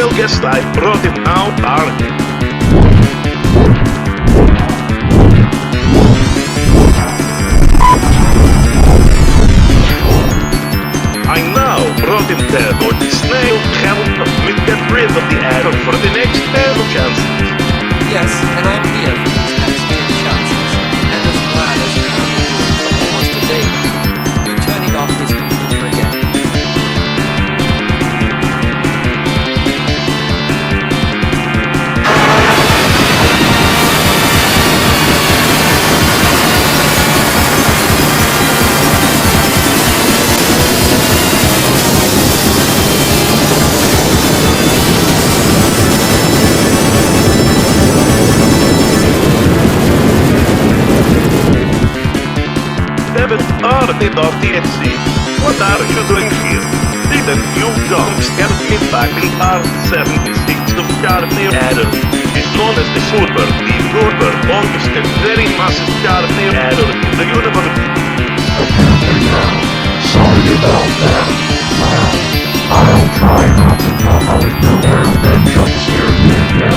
special guest I brought him out, Barney. I now brought him there for the snail help me get rid of the error for the next 10 chances. Yes, and I'm here for these next 10 chances, and as glad as you have been doing for almost a day now. You're turning off this computer again. TSDDLAVMBEITU, what are you doing here? Didn't you junks get me back in part 76 of Charlie Error, which is known as the super, longest and very massive Charlie Error in the universe? Apparently not. Sorry about that. I'll try not to pop out of nowhere and then jump scare you again.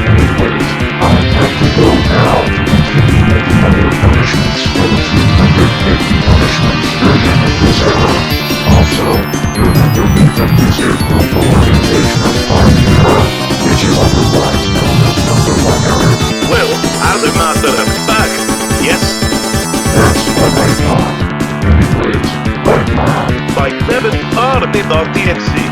Anyways, I have to go now to continue making other punishments for the 250 punishments version of this error. Also, remember me from this group organization of Barney Error, which is otherwise known as number 1 error. Well, as a matter of fact, yes. That's what I thought. Anyways, bye-bye. By TSDDLAVMBEITU.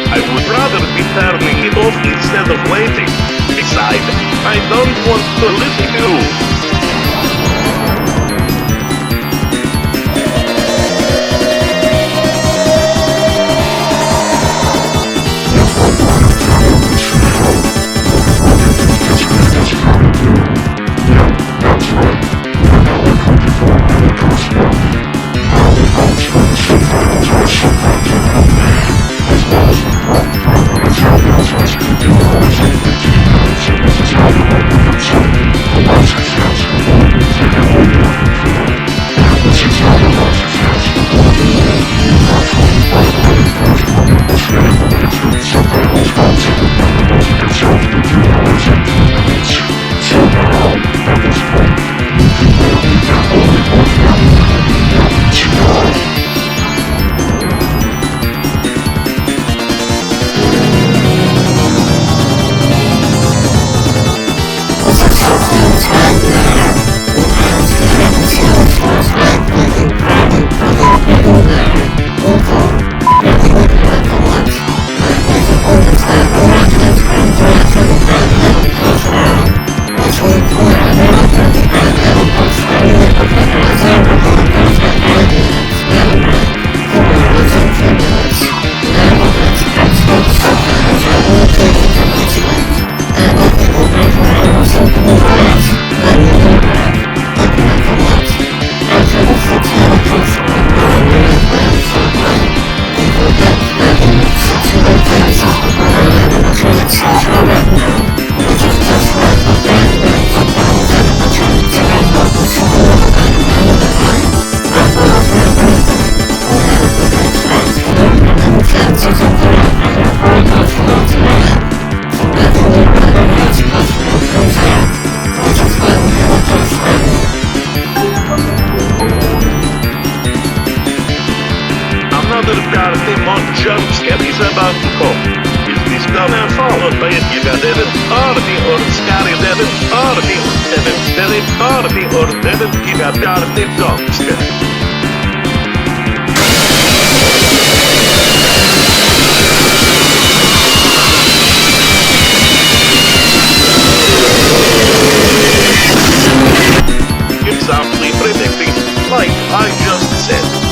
I would rather be turning it off instead of waiting. Besides, I don't want to listen to you. Thank you. scare is about to come. Is this gonna followed by a giga devil, army or scary devil, army or devil scary, army or devil giga Barney jump scare? Exactly predicting, like I just said.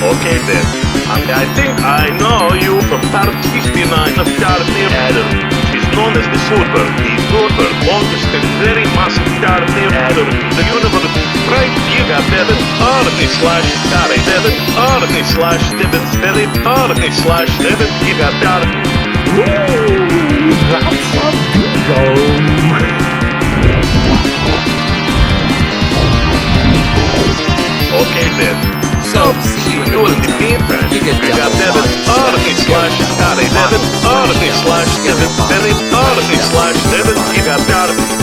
Okay then, and I think I know you from part 59 of Barney Adder. She's known as the Super, the super, longest and very massive Barney Adder in the universe. Right, Giga Devil, Army slash Scary Devil, Army slash Devil Scary, Army slash Devil Giga Barney. Ooh, that's a bingo! Okay then. So, see you in the You will be meantime. Giga Devil, Army slash Scary Devil, Army slash Devil Scary, Army slash Devil Giga Barney.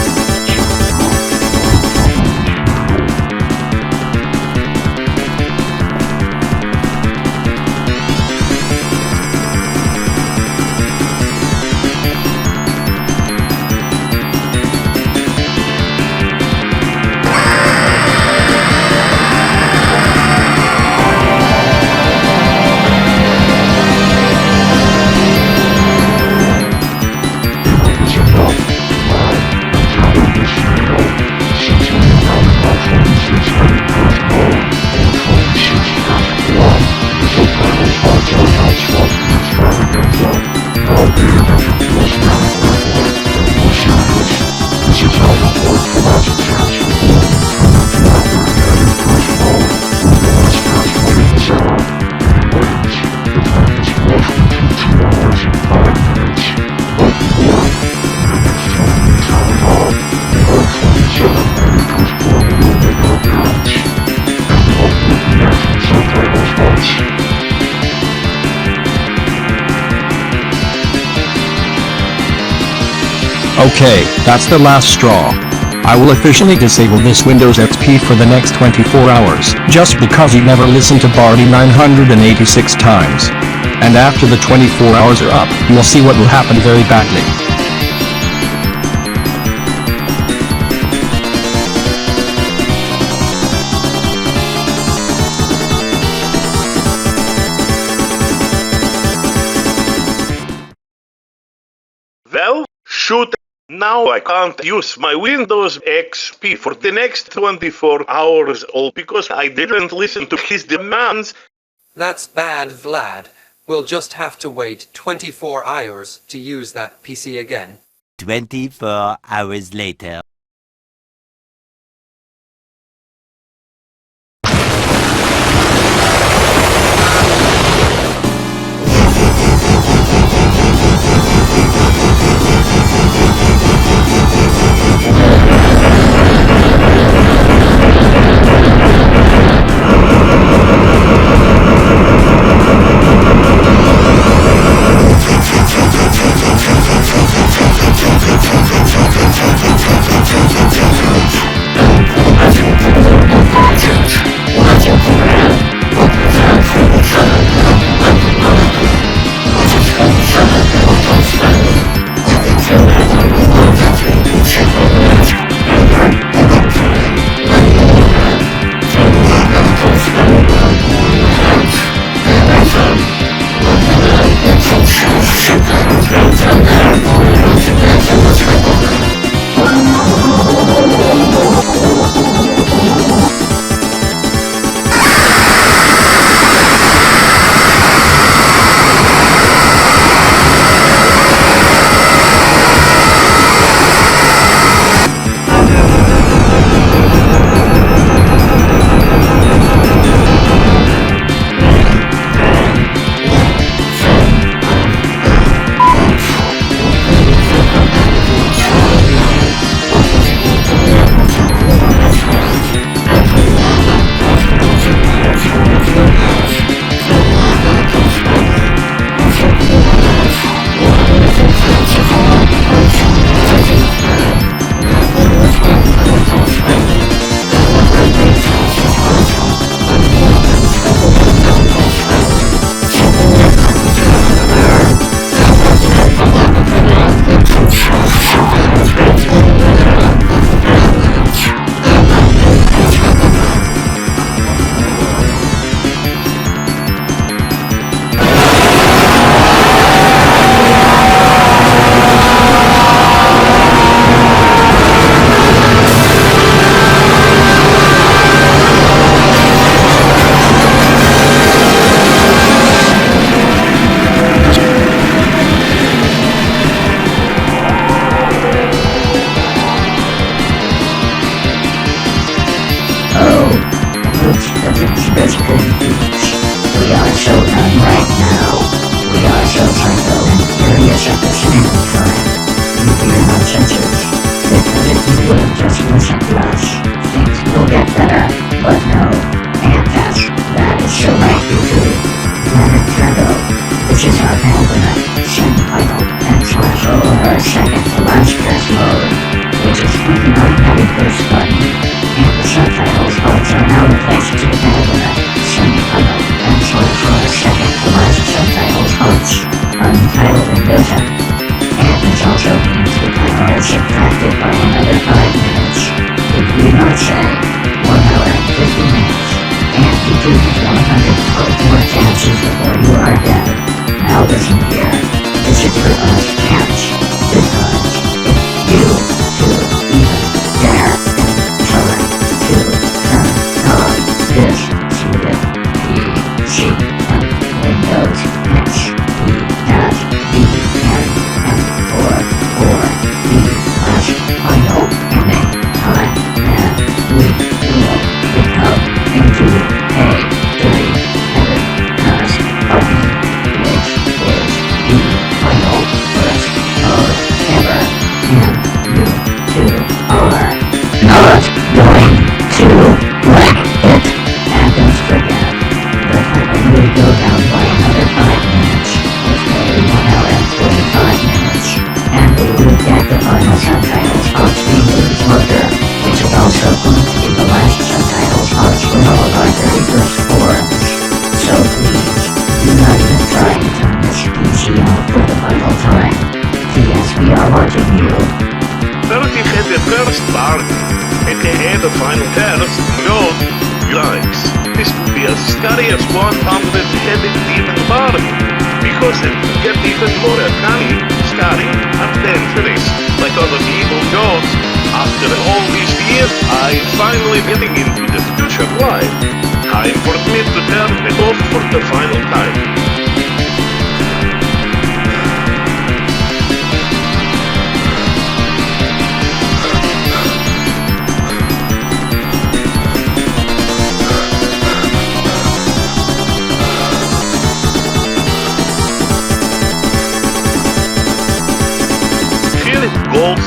Okay, that's the last straw. I will officially disable this Windows XP for the next 24 hours, just because you never listened to Barney 986 times. And after the 24 hours are up, you'll see what will happen very badly. Well, shoot. Now I can't use my Windows XP for the next 24 hours all because I didn't listen to his demands. That's bad, Vlad. We'll just have to wait 24 hours to use that PC again. 24 hours later. us at the same time. You hear nonsenses, because if you would just listen to us, things will get better, but no, and that is so right you do. Nintendo, this is our penultimate, semi-final, and slash our second to last test mode, which is clicking on the first button, and the subtitles parts are now replaced to the penultimate, semi-final, and slash our second to last subtitles parts, untitled edition. And it's also means the timer is subtracted by another 5 minutes. If we not say 1 hour and 50 minutes, and you do get 112 more chances before you are dead. Now listen here, this is your last chance, because if you two even dare try to turn on this stupid PC and Windows XP that we can or the last final ending time, and we will become into a dirty headed curse button, which is the final first mode ever, and you two are not going to like it. And don't forget, the timer will go down by another 5 minutes, with nearly 1 hour and 45 minutes, and we will get the final subtitles box being moved longer, which is also going to be the last subtitles box for all of our 31st forums. So please, do not even try to turn this PC off for the final time. P.S. We are watching you. 30-headed cursed Barney, aka the final curse, node, yikes. This would be as scary as 100-headed demon Barney, because it would get even more uncanny, scary, and dangerous, like other evil gods. After all these years, I'm finally getting into the future life. Time for me to turn it off for the final time. Here it goes.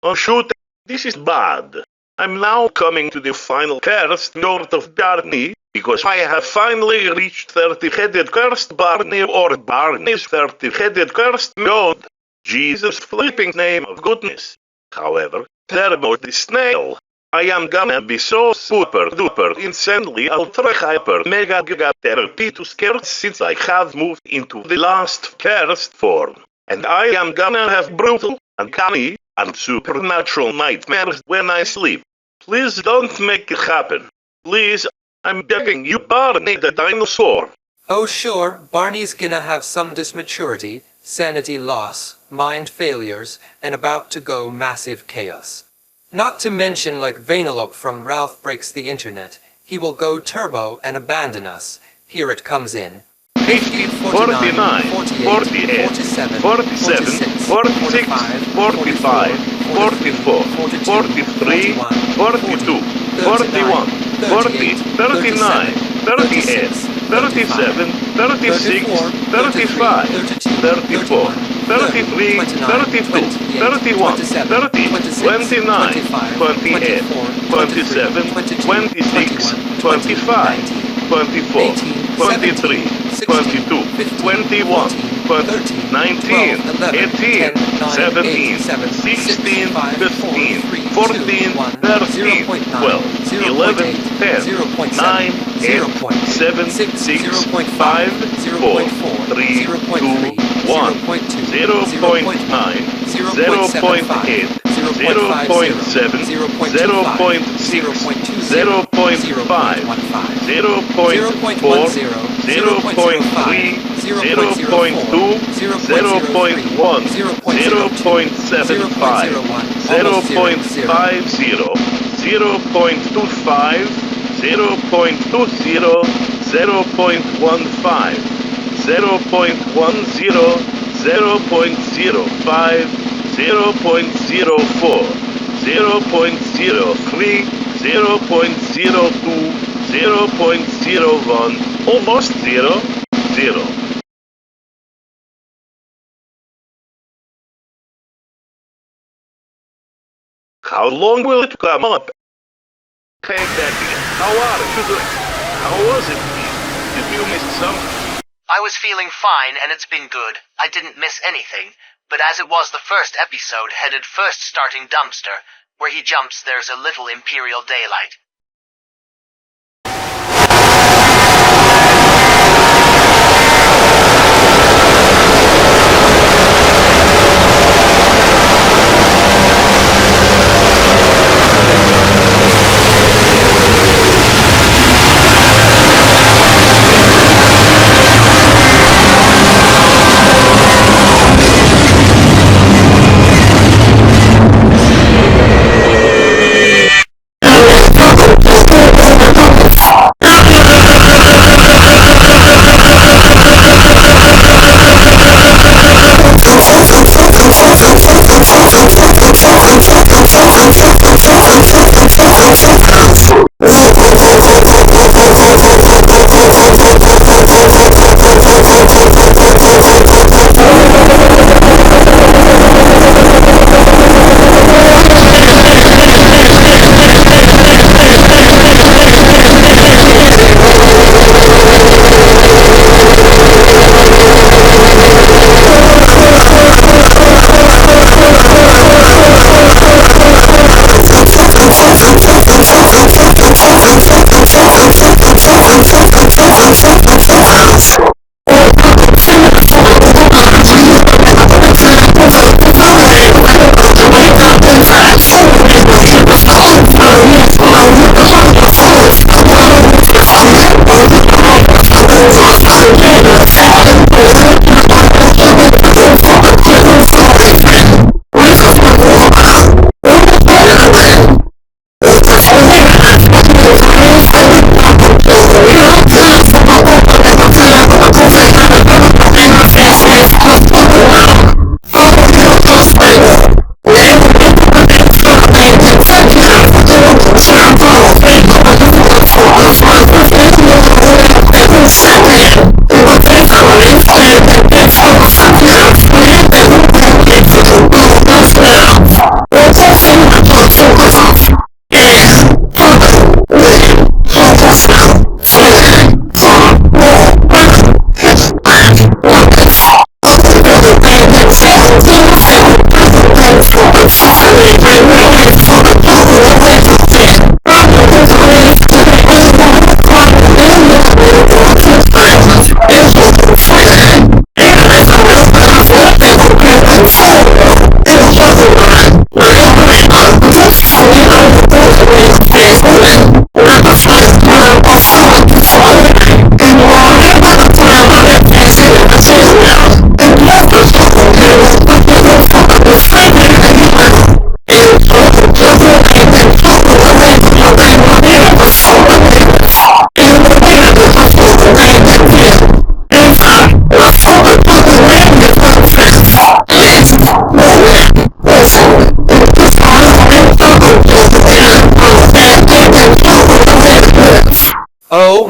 Oh shoot, this is bad. I'm now coming to the final curse north of Barney, because I have finally reached 30-headed cursed Barney, or Barney's 30-headed cursed node. Jesus flipping name of goodness. However, there about the snail. I am gonna be so super duper insanely ultra hyper mega giga therapy to scared since I have moved into the last cursed form. And I am gonna have brutal, uncanny, and supernatural nightmares when I sleep. Please don't make it happen. Please, I'm begging you, Barney the dinosaur. Oh sure, Barney's gonna have some dismaturity, sanity loss, mind failures, and about to go massive chaos. Not to mention like Vanellope from Ralph Breaks the Internet, he will go turbo and abandon us. Here it comes in. 50, 49, 48, 47, 46, 45, 44, 43, 42, 41, 40, 39, 38, 37, 36, 35, 34, 33, 32, 31, 30, 29, 28, 27, 26, 25, 24, 23, 22, 21, 19, 18, 17, 16, 15, 14, 13, 12, 11, 10, 9, 8, 7, 6, 5, 4, 3, 2, 1, 0.9, 0.8, 0.7, 0.6, 0.5, 0.4, 0.3, 0.2, 0.1, 0.75, 0.50, 0.25, 0.20, 0.15, 0.10, 0.05, 0.04, 0.03, 0.02, 0.01, almost 0, 0. How long will it come up? Hey Daddy, how are you doing? How was it? Did you miss something? I was feeling fine and it's been good. I didn't miss anything, but as it was the first episode headed first starting Dumpster, where he jumps there's a little Imperial daylight.